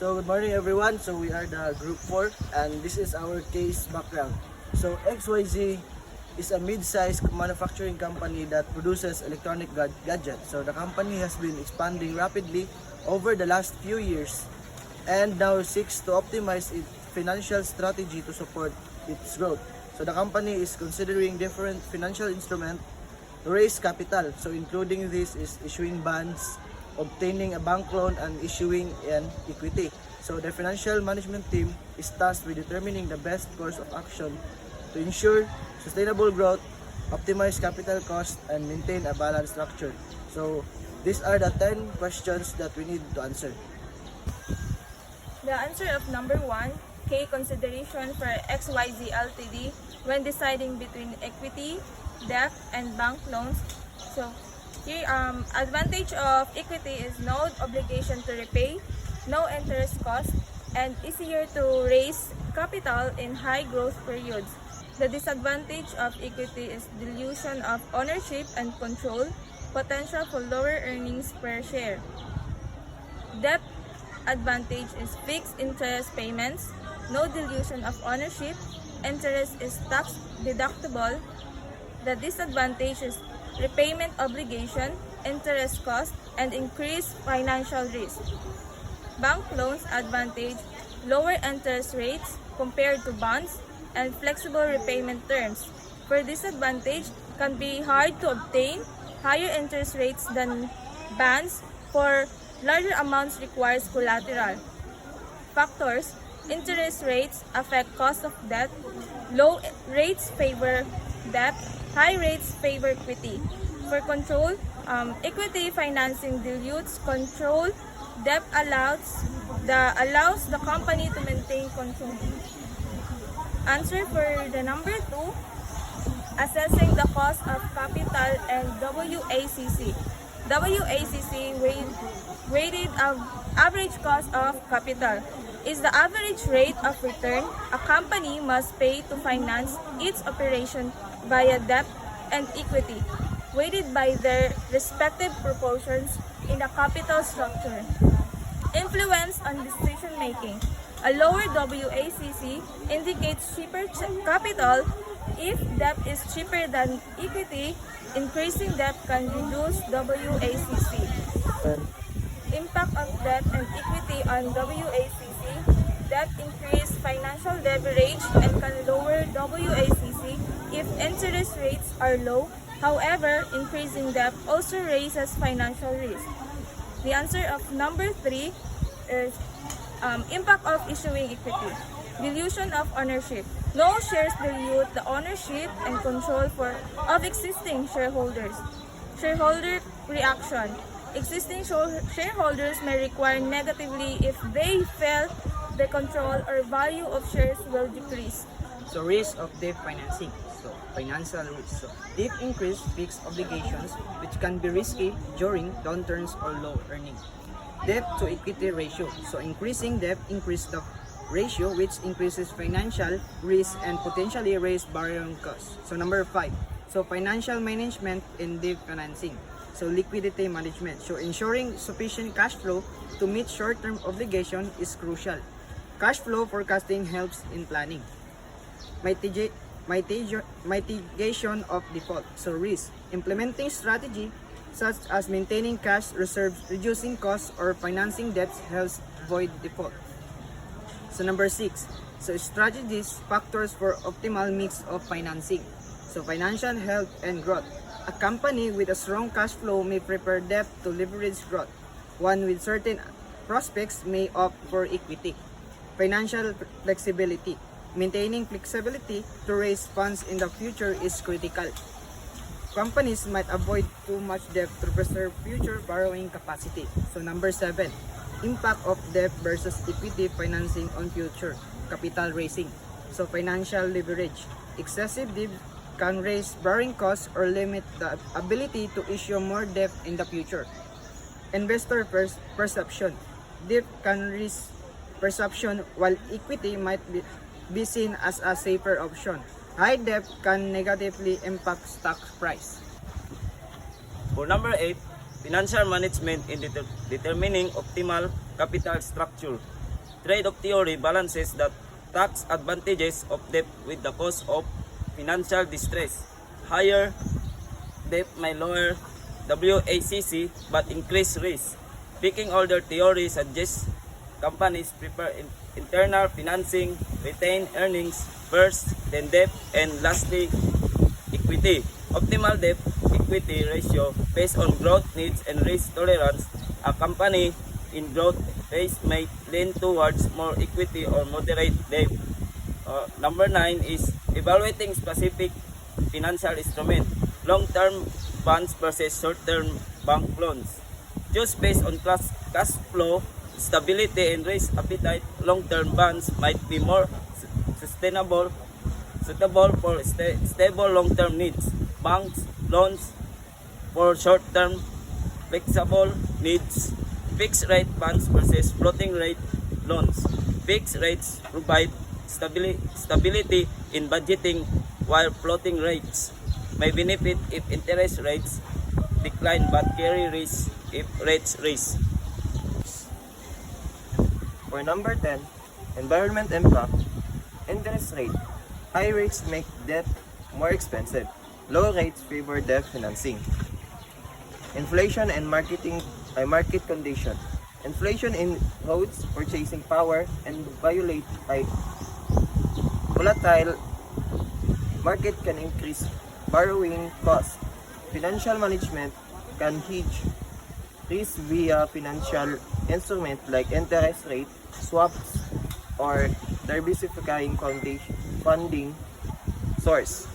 So good morning everyone. So we are the group 4 and this is our case background. So XYZ is a mid-sized manufacturing company that produces electronic gadgets. So the company has been expanding rapidly over the last few years and now seeks to optimize its financial strategy to support its growth. So the company is considering different financial instruments to raise capital. So including this is issuing bonds, obtaining a bank loan, and issuing an equity. So the financial management team is tasked with determining the best course of action to ensure sustainable growth, optimize capital cost, and maintain a balanced structure. So these are the 10 questions that we need to answer. The answer of number 1, K consideration for XYZ Ltd when deciding between equity, debt, and bank loans. So here, advantage of equity is no obligation to repay, no interest cost, and easier to raise capital in high growth periods. The disadvantage of equity is dilution of ownership and control, potential for lower earnings per share. Debt advantage is fixed interest payments, no dilution of ownership, interest is tax deductible. The disadvantage is repayment obligation, interest cost, and increased financial risk. Bank loans advantage, lower interest rates compared to bonds, and flexible repayment terms. For disadvantage, can be hard to obtain, higher interest rates than bonds, for larger amounts requires collateral. Factors, interest rates affect cost of debt, low rates favor debt, high rates favor equity. For control, equity financing dilutes control, debt allows the company to maintain control. Answer for the number 2, assessing the cost of capital and WACC. WACC weighted average cost of capital is the average rate of return a company must pay to finance its operation via debt and equity, weighted by their respective proportions in the capital structure. Influence on decision making. A lower WACC indicates cheaper capital. If debt is cheaper than equity, increasing debt can reduce WACC. Impact of debt and equity on WACC. Debt increase financial leverage and can lower WACC if interest rates are low. However, increasing debt also raises financial risk. The answer of number 3 is impact of issuing equity. Dilution of ownership. No shares dilute the ownership and control of existing shareholders. Shareholder reaction. Existing shareholders may require negatively if they feel the control or value of shares will decrease. So risk of debt financing. So financial risk. So debt increase fixed obligations which can be risky during downturns or low earning. Debt to equity ratio. So increasing debt increase the ratio which increases financial risk and potentially raise borrowing costs. So number 5. So financial management in debt financing. So liquidity management. So ensuring sufficient cash flow to meet short-term obligation is crucial. Cash flow forecasting helps in planning. Mitigation of default. So risk. Implementing strategy such as maintaining cash reserves, reducing costs, or financing debts helps avoid default. So number 6. So strategies, factors for optimal mix of financing. So financial health and growth. A company with a strong cash flow may prepare debt to leverage growth. One with certain prospects may opt for equity. Financial flexibility. Maintaining flexibility to raise funds in the future is critical. Companies might avoid too much debt to preserve future borrowing capacity. So number 7. Impact of debt versus equity financing on future capital raising. So financial leverage. Excessive debt can raise borrowing costs or limit the ability to issue more debt in the future. Investor perception. Debt can raise perception while equity might be seen as a safer option. High debt can negatively impact stock price. For number 8, financial management in determining optimal capital structure. trade-off theory balances the tax advantages of debt with the cost of financial distress. Higher debt may lower WACC but increase risk. Picking order theory suggests companies prefer internal financing, retained earnings first, then debt, and lastly, equity. Optimal debt equity ratio based on growth needs and risk tolerance. A company in growth phase may lean towards more equity or moderate debt. Number 9 is evaluating specific financial instrument. Long-term bonds versus short-term bank loans. Choose based on cash flow, stability, and risk appetite. Long-term bonds might be more suitable for stable long-term needs. Banks loans for short-term flexible needs. Fixed rate bonds versus floating rate loans. Fixed rates provide stability in budgeting, while floating rates may benefit if interest rates decline but carry risk if rates rise. For number 10, environment impact, interest rate. High rates make debt more expensive. Low rates favor debt financing. Inflation and market condition. Inflation erodes purchasing power and violate a volatile market can increase borrowing costs. Financial management can hedge risk via financial instruments like interest rate swaps or diversifying funding source.